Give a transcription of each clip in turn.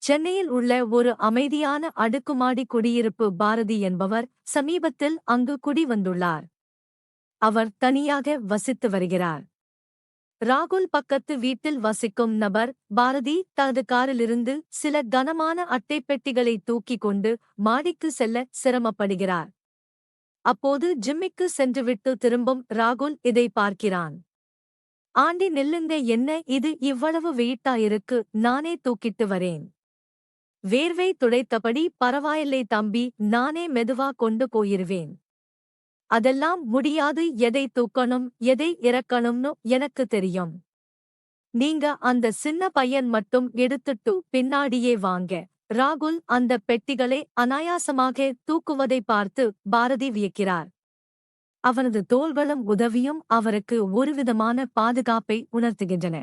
சென்னையில் உள்ள ஒரு அமைதியான அடுக்குமாடி குடியிருப்பு பாரதி என்பவர் சமீபத்தில் அங்கு குடி வந்துள்ளார். அவர் தனியாக வசித்து வருகிறார். ராகுல் பக்கத்து வீட்டில் வசிக்கும் நபர் பாரதி தனது காரிலிருந்து சில கனமான அட்டைப் பெட்டிகளை தூக்கிக் கொண்டு மாடிக்கு செல்ல சிரமப்படுகிறார். அப்போது ஜிம்மிக்கு சென்றுவிட்டு திரும்பும் ராகுல் இதை பார்க்கிறான். ஆண்டி நில்லுங்க, என்ன இது இவ்வளவு வெயிட்டா இருக்கு, நானே தூக்கிட்டு வரேன். வேர்வை துடைத்தபடி பரவாயில்லை தம்பி, நானே மெதுவா கொண்டு போயிருவேன். அதெல்லாம் முடியாது, எதை தூக்கணும் எதை இறக்கணும்னு எனக்கு தெரியும். நீங்க அந்த சின்ன பையன் மட்டும் எடுத்துட்டு பின்னாடியே வாங்க. ராகுல் அந்த பெட்டிகளை அனாயாசமாக தூக்குவதை பார்த்து பாரதி வியக்கிறார். அவனது தோள்களும் உதவியும் அவருக்கு ஒருவிதமான பாதுகாப்பை உணர்த்துகின்றன.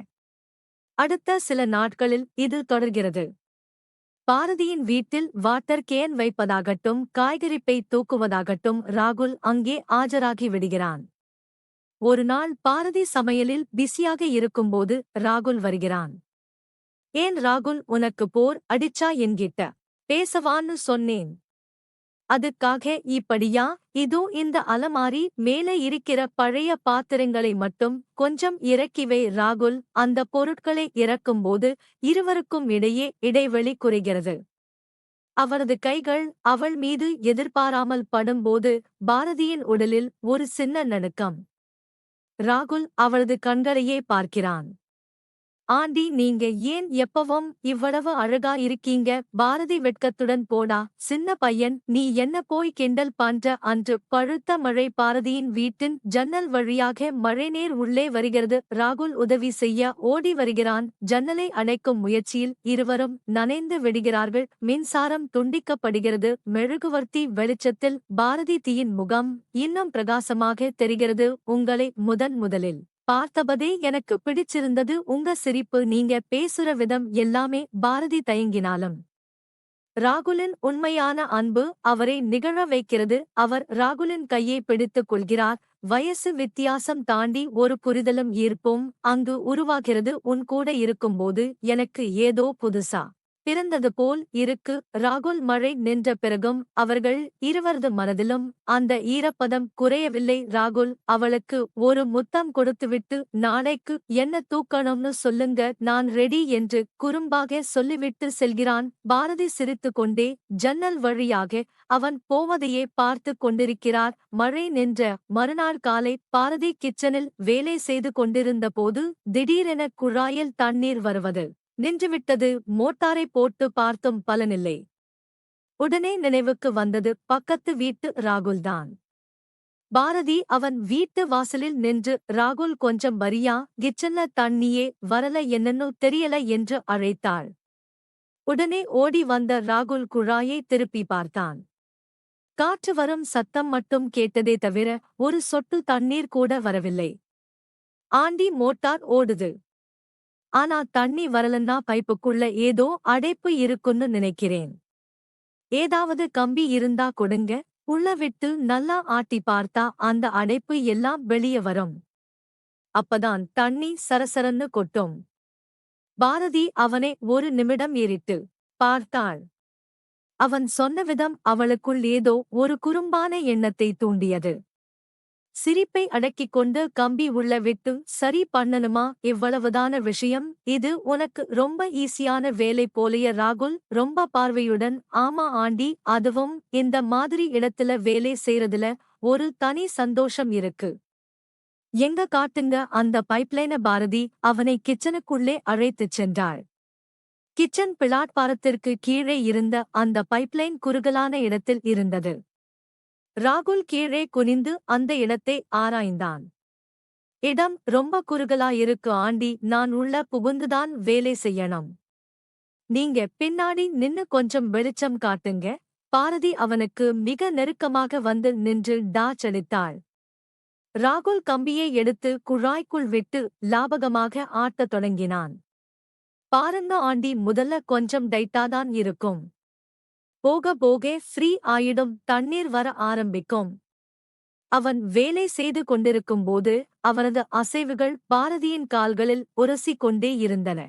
அடுத்த சில நாட்களில் இது தொடர்கிறது. பாரதியின் வீட்டில் வாட்டர் கேன் வைப்பதாகட்டும், காய்கறிப்பை தூக்குவதாகட்டும் ராகுல் அங்கே ஆஜராகி விடுகிறான். ஒரு நாள் பாரதி சமையலில் பிஸியாக இருக்கும்போது ராகுல் வருகிறான். ஏன் ராகுல், உனக்கு போர் அடிச்சா என்கிட்ட பேசவான்னு சொன்னேன். அதுக்காக இப்படியா? இதோ இந்த அலமாரி மேலே இருக்கிற பழைய பாத்திரங்களை மட்டும் கொஞ்சம் இறக்கிவை. ராகுல் அந்த பொருட்களை இறக்கும்போது இருவருக்கும் இடையே இடைவெளி குறைகிறது. அவரது கைகள் அவள் மீது எதிர்பாராமல் படும்போது பாரதியின் உடலில் ஒரு சின்ன நடுக்கம். ராகுல் அவளது கண்களையே பார்க்கிறான். ஆண்டி, நீங்க ஏன் எப்பவும் இவ்வளவு அழகா இருக்கீங்க? பாரதி வெட்கத்துடன் போடா சின்ன பையன், நீ என்ன போய் கிண்டல் பண்ற? அன்று பழுத்த மழை. பாரதியின் வீட்டின் ஜன்னல் வழியாக மழைநீர் உள்ளே வருகிறது. ராகுல் உதவி செய்ய ஓடி வருகிறான். ஜன்னலை அணைக்கும் முயற்சியில் இருவரும் நனைந்து விடுகிறார்கள். மின்சாரம் துண்டிக்கப்படுகிறது. மெழுகுவர்த்தி வெளிச்சத்தில் பாரதி தீயின் முகம் இன்னும் பிரகாசமாக தெரிகிறது. உங்களை முதலில் பார்த்தபதே எனக்கு பிடிச்சிருந்தது. உங்க சிரிப்பு, நீங்க பேசுற விதம் எல்லாமே. பாரதி தயங்கினாலும் ராகுலின் உண்மையான அன்பு அவரை நிகழ வைக்கிறது. அவர் ராகுலின் கையை பிடித்துக் கொள்கிறார். வயசு வித்தியாசம் தாண்டி ஒரு புரிதலும் ஈர்ப்பும் அங்கு உருவாகிறது. உன் கூட இருக்கும்போது எனக்கு ஏதோ புதுசா பிறந்தது போல் இருக்கு. ராகுல் மழை நின்ற பிறகும் அவர்கள் இருவரது மனதிலும் அந்த ஈரப்பதம் குறையவில்லை. ராகுல் அவளுக்கு ஒரு முத்தம் கொடுத்துவிட்டு, நாளைக்கு என்ன தூக்கணும்னு சொல்லுங்க, நான் ரெடி என்று குறும்பாக சொல்லிவிட்டு செல்கிறான். பாரதி சிரித்து கொண்டே ஜன்னல் வழியாக அவன் போவதையே பார்த்து கொண்டிருக்கிறார். மழை நின்ற மறுநாள் காலை பாரதி கிச்சனில் வேலை செய்து கொண்டிருந்த போது திடீரென குழாயில் தண்ணீர் வருவது நின்றுவிட்டது. மோட்டாரை போட்டு பார்த்தும் பலனில்லை. உடனே நினைவுக்கு வந்தது பக்கத்து வீட்டு ராகுல்தான். பாரதி அவன் வீட்டு வாசலில் நின்று, ராகுல் கொஞ்சம் வரியா, கிச்சன்ல தண்ணியே வரல, என்னன்னு தெரியல என்று அழைத்தாள். உடனே ஓடி வந்த ராகுல் குழாயை திருப்பி பார்த்தான். காற்று வரும் சத்தம் மட்டும் கேட்டதே தவிர ஒரு சொட்டு தண்ணீர் கூட வரவில்லை. ஆண்டி, மோட்டார் ஓடுது, ஆனா தண்ணி வரலன்னா பைப்புக்குள்ள ஏதோ அடைப்பு இருக்குன்னு நினைக்கிறேன். ஏதாவது கம்பி இருந்தா கொடுங்க, உள்ள விட்டு நல்லா ஆட்டி பார்த்தா அந்த அடைப்பு எல்லாம் வெளியே வரும். அப்பதான் தண்ணி சரசரன்னு கொட்டும். பாரதி அவனை ஒரு நிமிடம் ஏறிட்டு பார்த்தாள். அவன் சொன்ன விதம் அவளுக்குள் ஏதோ ஒரு குறும்பான எண்ணத்தை தூண்டியது. சிரிப்பை அடக்கிக் கொண்டு, கம்பி உள்ள விட்டு சரி பண்ணணுமா? இவ்வளவுதான விஷயம்? இது உனக்கு ரொம்ப ஈஸியான வேலை போலைய? ராகுல் ரொம்ப பார்வையுடன், ஆமா ஆண்டி, அதுவும் இந்த மாதிரி இடத்துல வேலை செய்யறதுல ஒரு தனி சந்தோஷம் இருக்கு. எங்க காட்டுங்க அந்த பைப்லைன. பாரதி அவனை கிச்சனுக்குள்ளே அழைத்துச் சென்றாள். கிச்சன் பிளாட்பாரத்திற்கு கீழே இருந்த அந்த பைப்லைன் குறுகலான இடத்தில் இருந்தது. ராகுல் கீழே குனிந்து அந்த இடத்தை ஆராய்ந்தான். இடம் ரொம்ப குறுகலாயிருக்கு ஆண்டி, நான் உள்ள புகுந்துதான் வேலை செய்யணும். நீங்க பின்னாடி நின்னு கொஞ்சம் வெளிச்சம் காட்டுங்க. பாரதி அவனுக்கு மிக நெருக்கமாக வந்து நின்று டாச்சடித்தாள். ராகுல் கம்பியை எடுத்து குழாய்க்குள் விட்டு லாபகமாக ஆட்டத் தொடங்கினான். பாருங்க ஆண்டி, முதல்ல கொஞ்சம் டைட்டாதான் இருக்கும், போக போக ஃப்ரீ ஆயிடும், தண்ணீர் வர ஆரம்பிக்கும். அவன் வேலை செய்து கொண்டிருக்கும்போது அவனது அசைவுகள் பாரதியின் கால்களில் உரசிக் கொண்டே இருந்தன.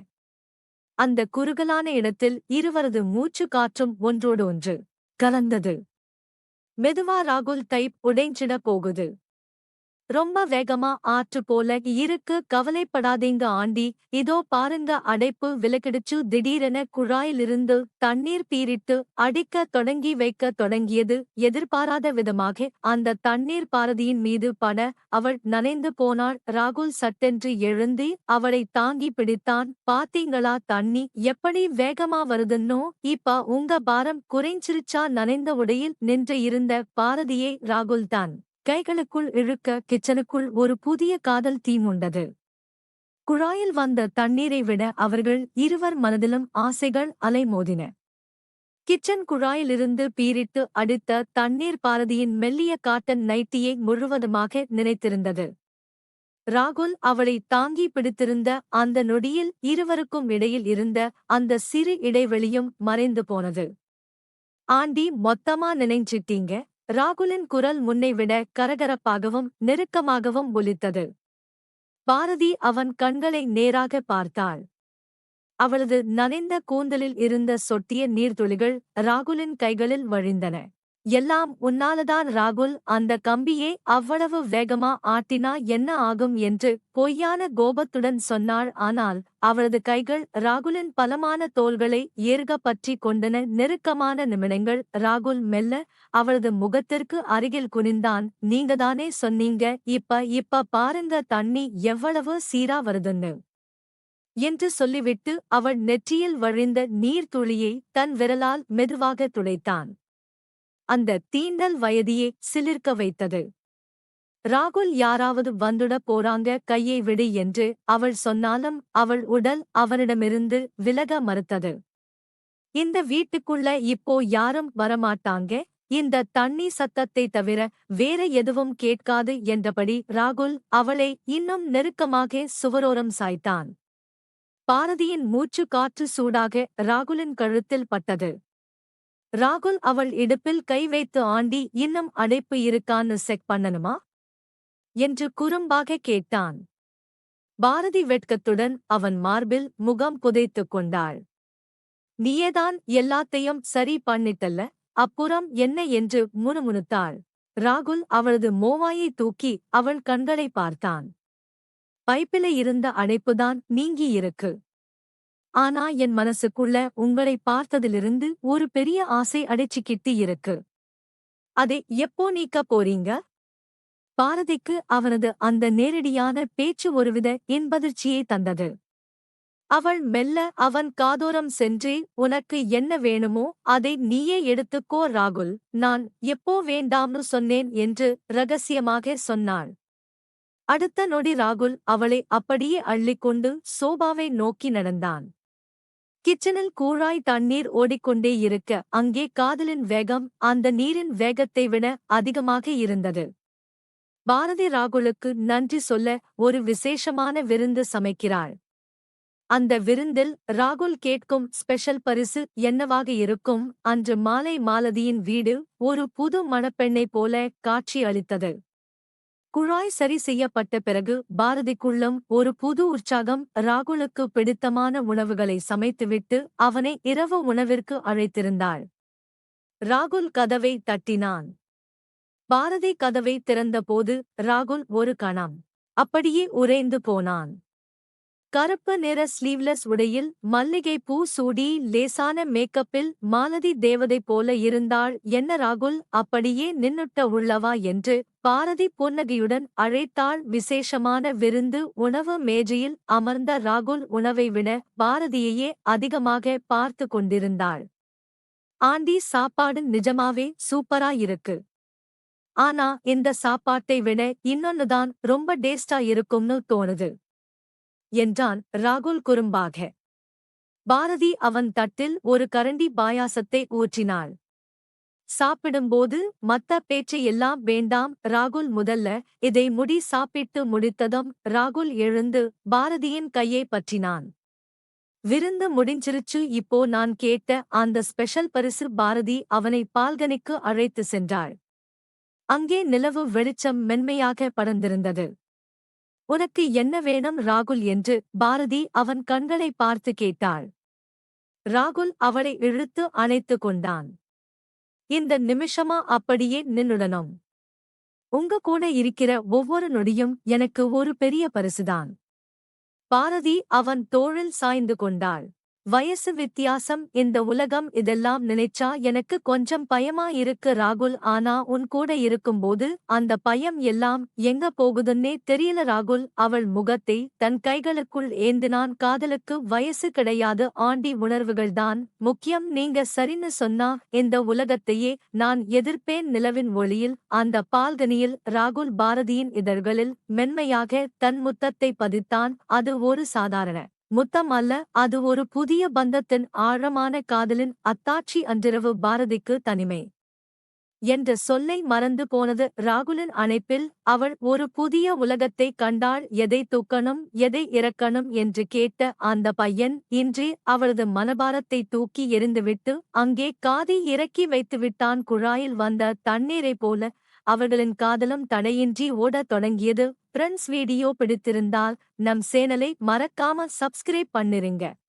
அந்த குறுகலான இடத்தில் இருவரது மூச்சு காற்றும் ஒன்றோடு ஒன்று கலந்தது. மெதுவா ராகுல் டைப் உடைஞ்சிட போகுது. ரொம்ப வேகமா ஆற்று போல இருக்கு. கவலைப்படாதீங்க ஆண்டி, இதோ பாருங்க அடைப்பு விலகிடுச்சு. திடீரென குழாயிலிருந்து தண்ணீர் பீரிட்டு அடிக்க தொடங்கி வைக்க தொடங்கியது. எதிர்பாராத விதமாக அந்த தண்ணீர் பாரதியின் மீது பட அவள் நனைந்து போனாள். ராகுல் சட்டென்று எழுந்தி அவளை தாங்கி பிடித்தான். பாத்தீங்களா தண்ணி எப்படி வேகமா வருதுன்னோ, இப்ப உங்க பாரம் குறைஞ்சிருச்சா? நனைந்த உடையில் நின்று இருந்த பாரதியை ராகுல்தான் கைகளுக்குள் இழுக்க கிச்சனுக்குள் ஒரு புதிய காதல் தீம் உண்டது. குழாயில் வந்த தண்ணீரை விட அவர்கள் இருவர் மனதிலும் ஆசைகள் அலைமோதின. கிச்சன் குழாயிலிருந்து பீரிட்டு அடித்த தண்ணீர் பாரதியின் மெல்லிய காட்டன் நைட்டியை முழுவதுமாக நினைத்திருந்தது. ராகுல் அவளை தாங்கி பிடித்திருந்த அந்த நொடியில் இருவருக்கும் இடையில் இருந்த அந்த சிறு இடைவெளியும் மறைந்து போனது. ஆண்டி, மொத்தமா நினைஞ்சிட்டீங்க. ராகுலின் குரல் முன்னைவிட கரகரப்பாகவும் நெருக்கமாகவும் ஒலித்தது. பாரதி அவன் கண்களை நேராக பார்த்தாள். அவளது நனைந்த கூந்தலில் இருந்த சொட்டிய நீர்த்துளிகள் ராகுலின் கைகளில் வழிந்தன. எல்லாம் உன்னாலதான் ராகுல், அந்த கம்பியே அவ்வளவு வேகமா ஆட்டினா என்ன ஆகும் என்று பொய்யான கோபத்துடன் சொன்னாள். ஆனால் அவளது கைகள் ராகுலின் பலமான தோள்களை ஏறுக பற்றி கொண்டன. நெருக்கமான நிமிடங்கள். ராகுல் மெல்ல அவளது முகத்திற்கு அருகில் குனிந்தான். நீங்கதானே சொன்னீங்க, இப்ப பாருங்க தண்ணி எவ்வளவு சீரா வருதுன்னு என்று சொல்லிவிட்டு அவள் நெற்றியில் வழிந்த நீர்த்துளியை தன் விரலால் மெதுவாக துடைத்தான். அந்த தீண்டல் வயதியே சிலிர்க்க வைத்தது. ராகுல் யாராவது வந்துட போறாங்க, கையை விடு என்று அவள் சொன்னாலும் அவள் உடல் அவனிடமிருந்து விலக மறுத்தது. இந்த வீட்டுக்குள்ள இப்போ யாரும் வரமாட்டாங்க, இந்த தண்ணி சத்தத்தை தவிர வேற எதுவும் கேட்காது என்றபடி ராகுல் அவளை இன்னும் நெருக்கமாக சுவரோரம் சாய்த்தான். பாரதியின் மூச்சு காற்று சூடாக ராகுலின் கழுத்தில் பட்டது. ராகுல் அவள் இடுப்பில் கை வைத்து, ஆண்டி, இன்னும் அடைப்பு இருக்கான்னு செக் பண்ணணுமா என்று குறும்பாக கேட்டான். பாரதி வெட்கத்துடன் அவன் மார்பில் முகம் புதைத்துக் கொண்டாள். நீயேதான் எல்லாத்தையும் சரி பண்ணிட்டல்ல, அப்புறம் என்ன என்று முணுமுணுத்தாள். ராகுல் அவளது மோவாயை தூக்கி அவள் கண்களை பார்த்தான். பைப்பில இருந்த அடைப்புதான் நீங்கி இருக்கு. ஆனா என் மனசுக்குள்ள உங்களை பார்த்ததிலிருந்து ஒரு பெரிய ஆசை அடைச்சிக்கிட்டு இருக்கு. அதை எப்போ நீக்க போறீங்க? பாரதிக்கு அவனது அந்த நேரடியான பேச்சு ஒருவித இன்பதிர்ச்சியை தந்தது. அவள் மெல்ல அவன் காதோரம் சென்றே, உனக்கு என்ன வேணுமோ அதை நீயே எடுத்துக்கோ ராகுல், நான் எப்போ வேண்டாம்னு சொன்னேன் என்று ரகசியமாக சொன்னாள். அடுத்த நொடி ராகுல் அவளை அப்படியே அள்ளிக்கொண்டு சோபாவை நோக்கி நடந்தான். கிச்சனில் கூழாய் தண்ணீர் ஓடிக்கொண்டே இருக்க அங்கே காதலின் வேகம் அந்த நீரின் வேகத்தை விட அதிகமாக இருந்தது. பாரதி ராகுலுக்கு நன்றி சொல்ல ஒரு விசேஷமான விருந்து சமைக்கிறாள். அந்த விருந்தில் ராகுல் கேட்கும் ஸ்பெஷல் பரிசு என்னவாக இருக்கும்? அன்று மாலை மாலதியின் வீடு ஒரு புது மணப்பெண்ணை போல காட்சி அளித்தது. குழாய் சரி செய்யப்பட்ட பிறகு பாரதிக்குள்ளும் ஒரு புது உற்சாகம். ராகுலுக்கு பிடித்தமான உணவுகளை சமைத்துவிட்டு அவனை இரவு உணவிற்கு அழைத்திருந்தாள். ராகுல் கதவை தட்டினான். பாரதி கதவை திறந்தபோது ராகுல் ஒரு கணம் அப்படியே உறைந்து போனான். கருப்பு நிற ஸ்லீவ்லெஸ் உடையில் மல்லிகைப்பூ சூடி லேசான மேக்கப்பில் மாலதி தேவதை போல இருந்தாள். என்ன ராகுல், அப்படியே நின்னுட்ட உள்ளவா என்று பாரதி புன்னகையுடன் அழைத்தாள். விசேஷமான விருந்து. உணவு மேஜையில் அமர்ந்த ராகுல் உணவை விட பாரதியையே அதிகமாக பார்த்து கொண்டிருந்தாள். ஆண்டி, சாப்பாடு நிஜமாவே சூப்பரா இருக்கு. ஆனா இந்த சாப்பாட்டை விட இன்னொன்னுதான் ரொம்ப டேஸ்டா இருக்கும்னு தோணுது என்றான் ராகுல் குறும்பாக. பாரதி அவன் தட்டில் ஒரு கரண்டி பாயாசத்தை ஊற்றினாள். சாப்பிடும்போது மத்த பேச்சு எல்லாம் வேண்டாம் ராகுல், முதல்ல இதை முடி. சாப்பிட்டு முடித்ததும் ராகுல் எழுந்து பாரதியின் கையை பற்றினான். விருந்து முடிஞ்சிருச்சு, இப்போ நான் கேட்ட அந்த ஸ்பெஷல் பரிசு. பாரதி அவனை பால்கனிக்கு அழைத்து சென்றாள். அங்கே நிலவு வெளிச்சம் மென்மையாக படர்ந்திருந்தது. உனக்கு என்ன வேணும் ராகுல் என்று பாரதி அவன் கண்களை பார்த்து கேட்டாள். ராகுல் அவளை இழுத்து அணைத்து கொண்டான். இந்த நிமிஷமா அப்படியே நின்னுடணும். உங்க கூட இருக்கிற ஒவ்வொரு நொடியும் எனக்கு ஒரு பெரிய பரிசுதான். பாரதி அவன் தோளில் சாய்ந்து கொண்டாள். வயசு வித்தியாசம், இந்த உலகம், இதெல்லாம் நினைச்சா எனக்கு கொஞ்சம் பயமா இருக்கு ராகுல். ஆனா உன் கூட இருக்கும்போது அந்த பயம் எல்லாம் எங்க போகுதுன்னே தெரியல ராகுல். அவள் முகத்தை தன் கைகளுக்குள் ஏந்தினான். காதலுக்கு வயசு கிடையாது ஆண்டி, உணர்வுகள்தான் முக்கியம். நீங்க சரின்னு சொன்னா இந்த உலகத்தையே நான் எதிர்ப்பேன். நிலவின் ஒளியில் அந்த பால்கனியில் ராகுல் பாரதியின் இதழ்களில் மென்மையாக தன் முத்தத்தை பதித்தான். அது ஒரு சாதாரண முத்தம் அல்ல, அது ஒரு புதிய பந்தத்தின் ஆழமான காதலின் அத்தாட்சி. அன்றிரவு பாரதிக்கு தனிமை என்ற சொல்லை மறந்து போனது. ராகுலின் அணைப்பில் அவள் ஒரு புதிய உலகத்தை கண்டாள். எதை தூக்கணும், எதை இறக்கணும் என்று கேட்ட அந்த பையன் இன்றி அவளது மனபாரத்தை தூக்கி எறிந்துவிட்டு அங்கே காதை இறக்கி வைத்துவிட்டான். குழாயில் வந்த தண்ணீரைப் போல அவர்களின் காதலும் தடையின்றி ஓடத் தொடங்கியது. ஃப்ரெண்ட்ஸ், வீடியோ பிடித்திருந்தால் நம் சேனலை மறக்காம சப்ஸ்கிரைப் பண்ணிருங்க.